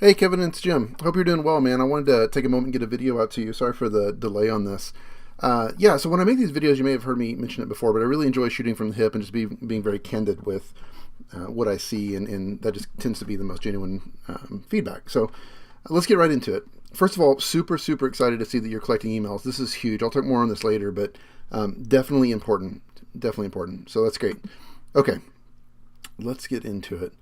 Hey Kevin, it's Jim. Hope you're doing well, man. I wanted to take a moment and get a video out to you. Sorry for the delay on this. Yeah, so when I make these videos, you may have heard me mention it before, but I really enjoy shooting from the hip and just being very candid with what I see, and that just tends to be the most genuine feedback. So let's get right into it. First of all, super excited to see that you're collecting emails. This is huge. I'll talk more on this later, but definitely important. Definitely important. So that's great. Okay, let's get into it.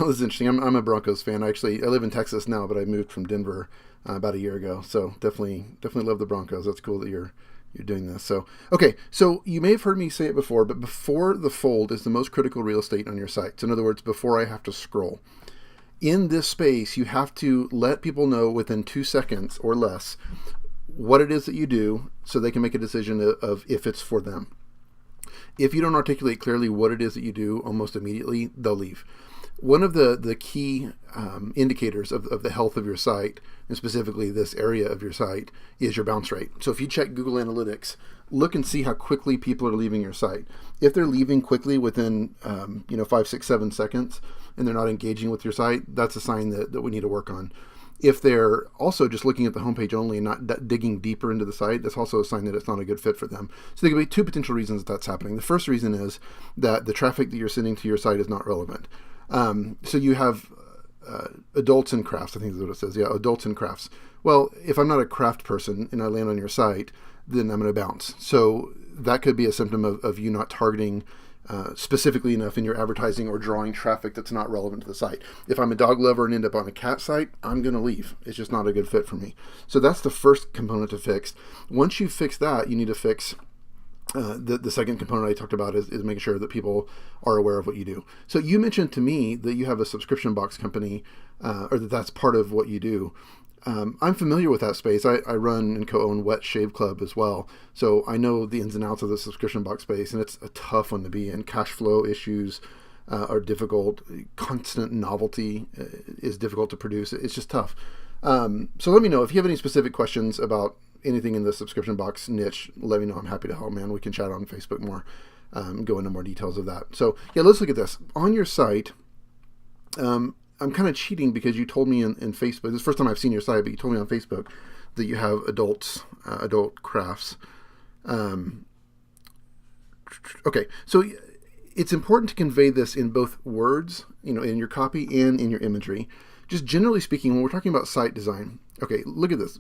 Oh, this is interesting. I'm a Broncos fan. I live in Texas now, but I moved from Denver about a year ago. So definitely love the Broncos. That's cool that you're doing this. So okay, so you may have heard me say it before, but before the fold is the most critical real estate on your site. So in other words, before I have to scroll. In this space, you have to let people know within 2 seconds or less what it is that you do, so they can make a decision of if it's for them. If you don't articulate clearly what it is that you do, almost immediately they'll leave. One of the key indicators of the health of your site, and specifically this area of your site, is your bounce rate. So if you check Google Analytics, look and see how quickly people are leaving your site. If they're leaving quickly within 5, 6, 7 seconds, and they're not engaging with your site, that's a sign that we need to work on. If they're also just looking at the homepage only and not digging deeper into the site, that's also a sign that it's not a good fit for them. So there could be two potential reasons that's happening. The first reason is that the traffic that you're sending to your site is not relevant. So you have adults in crafts, I think is what it says. Yeah, adults in crafts. Well, if I'm not a craft person and I land on your site, then I'm going to bounce. So that could be a symptom of you not targeting specifically enough in your advertising or drawing traffic that's not relevant to the site. If I'm a dog lover and end up on a cat site, I'm going to leave. It's just not a good fit for me. So that's the first component to fix. Once you fix that, you need to fix the second component I talked about is making sure that people are aware of what you do. So you mentioned to me that you have a subscription box company, or that's part of what you do. I'm familiar with that space. I run and co-own Wet Shave Club as well. So I know the ins and outs of the subscription box space, and it's a tough one to be in. Cash flow issues are difficult. Constant novelty is difficult to produce. It's just tough. So let me know if you have any specific questions about anything in the subscription box niche. Let me know. I'm happy to help, man. We can chat on Facebook more, go into more details of that. So yeah, let's look at this. On your site, I'm kind of cheating because you told me in Facebook, this is the first time I've seen your site, but you told me on Facebook that you have adult crafts. Okay, so it's important to convey this in both words, in your copy and in your imagery. Just generally speaking, when we're talking about site design, okay, look at this.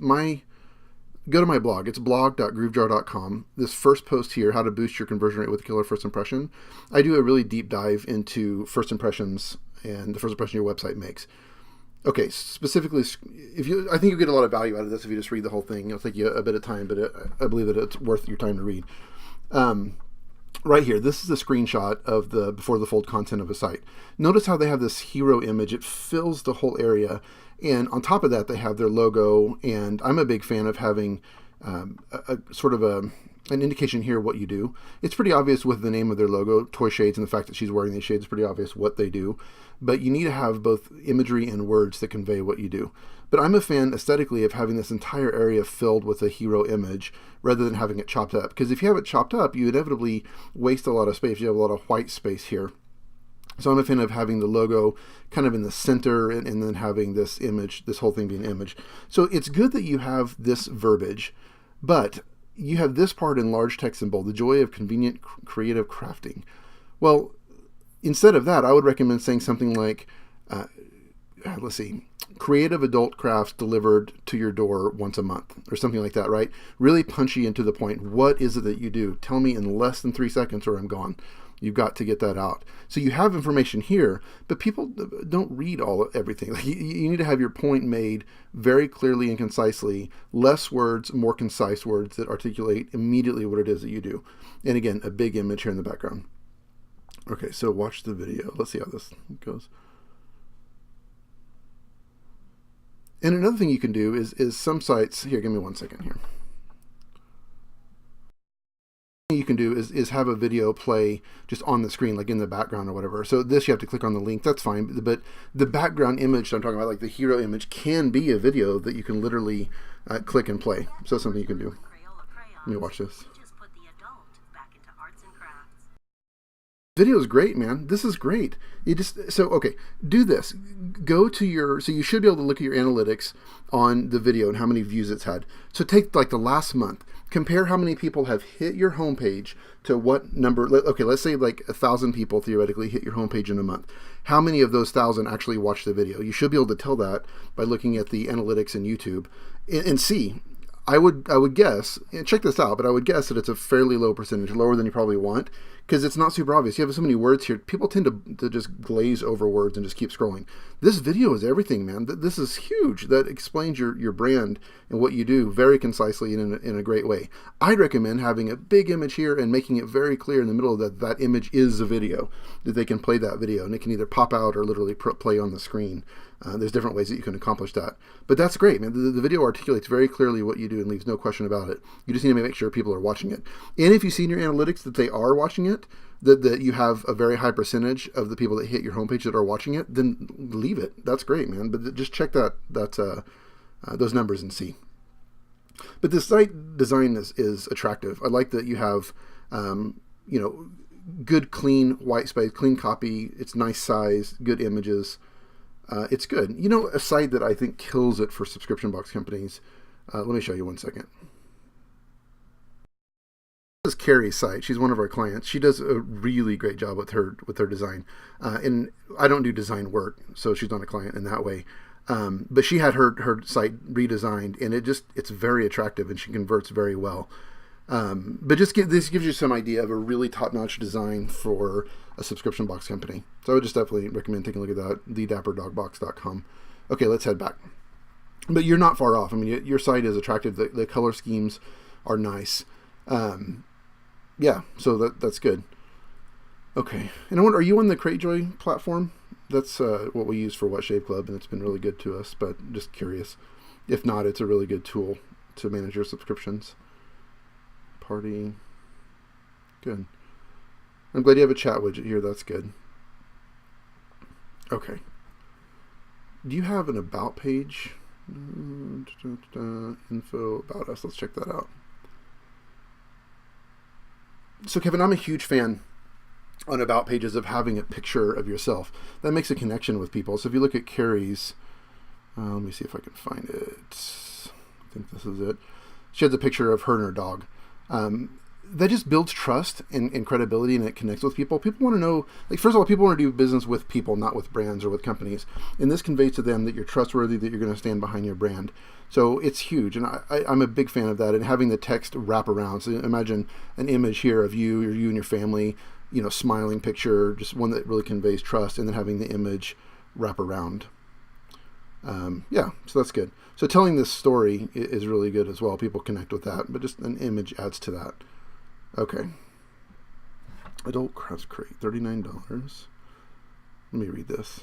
Go to my blog. It's blog.groovejar.com. This first post here, how to boost your conversion rate with a killer first impression. I do a really deep dive into first impressions and the first impression your website makes. Okay, specifically, I think you'll get a lot of value out of this if you just read the whole thing. It'll take you a bit of time, but I believe that it's worth your time to read. Right here, this is a screenshot of the before the fold content of a site. Notice how they have this hero image. It fills the whole area. And on top of that, they have their logo. And I'm a big fan of having a sort of an indication here what you do. It's pretty obvious with the name of their logo, Toy Shades, and the fact that she's wearing these shades is pretty obvious what they do. But you need to have both imagery and words that convey what you do. But I'm a fan aesthetically of having this entire area filled with a hero image rather than having it chopped up. Because if you have it chopped up, you inevitably waste a lot of space. You have a lot of white space here. So I'm a fan of having the logo kind of in the center and then having this image, this whole thing being an image. So it's good that you have this verbiage, but you have this part in large text and bold, the joy of convenient creative crafting. Well, instead of that, I would recommend saying something like, let's see, creative adult crafts delivered to your door once a month, or something like that, right? Really punchy and to the point. What is it that you do? Tell me in less than 3 seconds or I'm gone. You've got to get that out. So you have information here, but people don't read everything. Like you need to have your point made very clearly and concisely, less words, more concise words that articulate immediately what it is that you do. And again, a big image here in the background. Okay, so watch the video. Let's see how this goes. And another thing you can do is some sites, here, give me 1 second here. You can do is have a video play just on the screen, like in the background or whatever. So this, you have to click on the link, that's fine. But the background image that I'm talking about, like the hero image, can be a video that you can literally click and play. So that's something you can do. Let me watch this. video is great, man. This is great. You just, so, okay, do this. Go to your, so you should be able to look at your analytics on the video and how many views it's had. So take like the last month, compare how many people have hit your homepage to what number. Okay, let's say like 1,000 people theoretically hit your homepage in a month. How many of those 1,000 actually watch the video? You should be able to tell that by looking at the analytics in YouTube and see. I would guess, and check this out, but I would guess that it's a fairly low percentage, lower than you probably want, because it's not super obvious. You have so many words here. People tend to just glaze over words and just keep scrolling. This video is everything, man. This is huge. That explains your brand and what you do very concisely and in a great way. I'd recommend having a big image here and making it very clear in the middle of that image is a video, that they can play that video, and it can either pop out or literally play on the screen. There's different ways that you can accomplish that. But that's great, man. The video articulates very clearly what you do and leaves no question about it. You just need to make sure people are watching it. And if you see in your analytics that they are watching it, that you have a very high percentage of the people that hit your homepage that are watching it, then leave it. That's great, man. But just check those numbers and see. But the site design is attractive. I like that you have, good, clean white space, clean copy. It's nice size, good images. It's good. You know, a site that I think kills it for subscription box companies. Let me show you one second. This is Carrie's site. She's one of our clients. She does a really great job with her design. And I don't do design work, so she's not a client in that way. But she had her site redesigned, and it's very attractive, and she converts very well. But this gives you some idea of a really top-notch design for a subscription box company. So I would just definitely recommend taking a look at that, thedapperdogbox.com. Okay, let's head back. But you're not far off. I mean, your site is attractive. The color schemes are nice. Yeah, so that's good. Okay, and I wonder, are you on the CrateJoy platform? That's what we use for What Shave Club, and it's been really good to us, but just curious. If not, it's a really good tool to manage your subscriptions. Party. Good. I'm glad you have a chat widget here. That's good. Okay. Do you have an about page? Info about us. Let's check that out. So Kevin, I'm a huge fan on about pages of having a picture of yourself. That makes a connection with people. So if you look at Carrie's, let me see if I can find it. I think this is it. She has a picture of her and her dog. That just builds trust and credibility, and it connects with people. People want to know, like, first of all, people want to do business with people, not with brands or with companies. And this conveys to them that you're trustworthy, that you're going to stand behind your brand. So it's huge. And I'm a big fan of that, and having the text wrap around. So imagine an image here of you, or you and your family, smiling picture, just one that really conveys trust, and then having the image wrap around. Yeah, so that's good. So telling this story is really good as well. People connect with that, but just an image adds to that. Okay. Adult Crafts Crate, $39. Let me read this.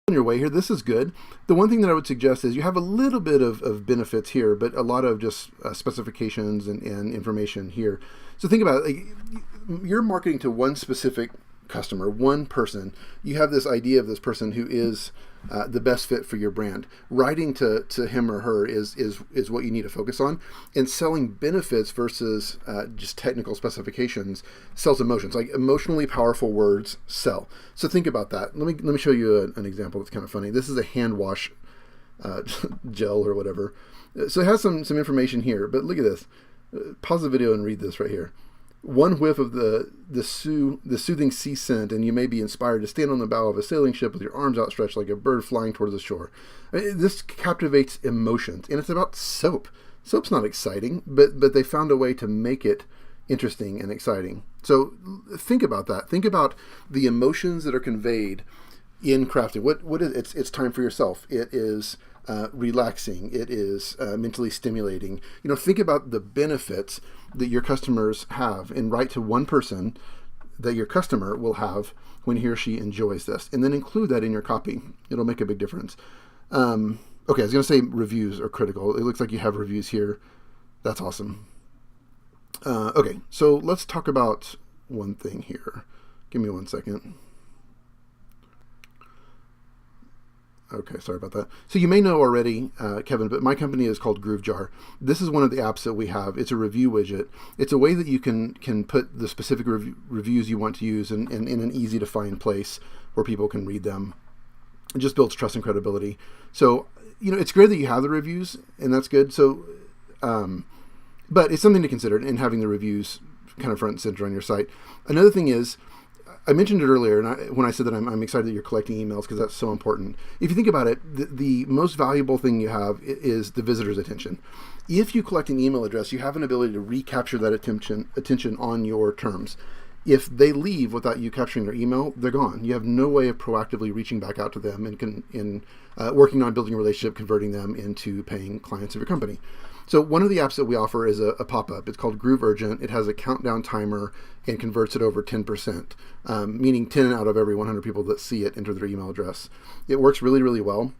On your way here, this is good. The one thing that I would suggest is you have a little bit of benefits here, but a lot of just specifications and information here. So think about it. Like, you're marketing to one specific customer, one person. You have this idea of this person who is the best fit for your brand. Writing to him or her is what you need to focus on, and selling benefits versus just technical specifications sells emotions. Like, emotionally powerful words sell. So think about that. Let me show you an example that's kind of funny. This is a hand wash gel or whatever. So it has some information here, but look at this. Pause the video and read this right here. One whiff of the soothing sea scent, and you may be inspired to stand on the bow of a sailing ship with your arms outstretched like a bird flying towards the shore. This captivates emotions, and it's about soap. Soap's not exciting, but they found a way to make it interesting and exciting. So think about that. Think about the emotions that are conveyed in crafting. What is it? It's time for yourself. It is relaxing. It is mentally stimulating. Think about the benefits that your customers have, and write to one person that your customer will have when he or she enjoys this, and then include that in your copy. It'll make a big difference. Okay, I was going to say reviews are critical. It looks like you have reviews here. That's awesome. Okay, so let's talk about one thing here. Give me one second. Okay, sorry about that. So you may know already, Kevin, but my company is called GrooveJar. This is one of the apps that we have. It's a review widget. It's a way that you can put the specific reviews you want to use in an easy to find place where people can read them. It just builds trust and credibility. So, it's great that you have the reviews, and that's good. So, but it's something to consider in having the reviews kind of front and center on your site. Another thing is, I mentioned it earlier, and when I said that I'm excited that you're collecting emails because that's so important. If you think about it, the most valuable thing you have is the visitor's attention. If you collect an email address, you have an ability to recapture that attention on your terms. If they leave without you capturing their email, they're gone. You have no way of proactively reaching back out to them and working on building a relationship, converting them into paying clients of your company. So one of the apps that we offer is a pop-up. It's called Groove Urgent. It has a countdown timer and converts it over 10%, meaning 10 out of every 100 people that see it enter their email address. It works really, really well.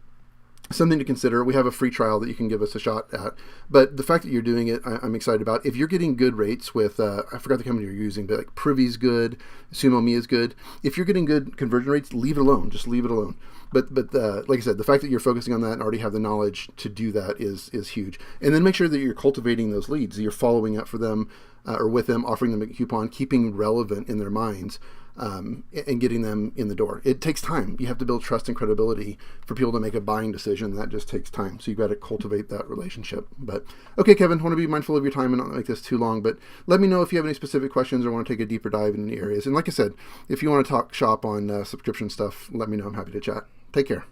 Something to consider. We have a free trial that you can give us a shot at. But the fact that you're doing it, I'm excited about. If you're getting good rates with, I forgot the company you're using, but like Privy's good, SumoMe is good. If you're getting good conversion rates, leave it alone. Just leave it alone. But like I said, the fact that you're focusing on that and already have the knowledge to do that is huge. And then make sure that you're cultivating those leads. That you're following up for them or with them, offering them a coupon, keeping relevant in their minds. And getting them in the door. It takes time. You have to build trust and credibility for people to make a buying decision. That just takes time. So you've got to cultivate that relationship. But okay, Kevin, I want to be mindful of your time and not make this too long, but let me know if you have any specific questions or want to take a deeper dive in any areas. And like I said, if you want to talk shop on subscription stuff, let me know. I'm happy to chat. Take care.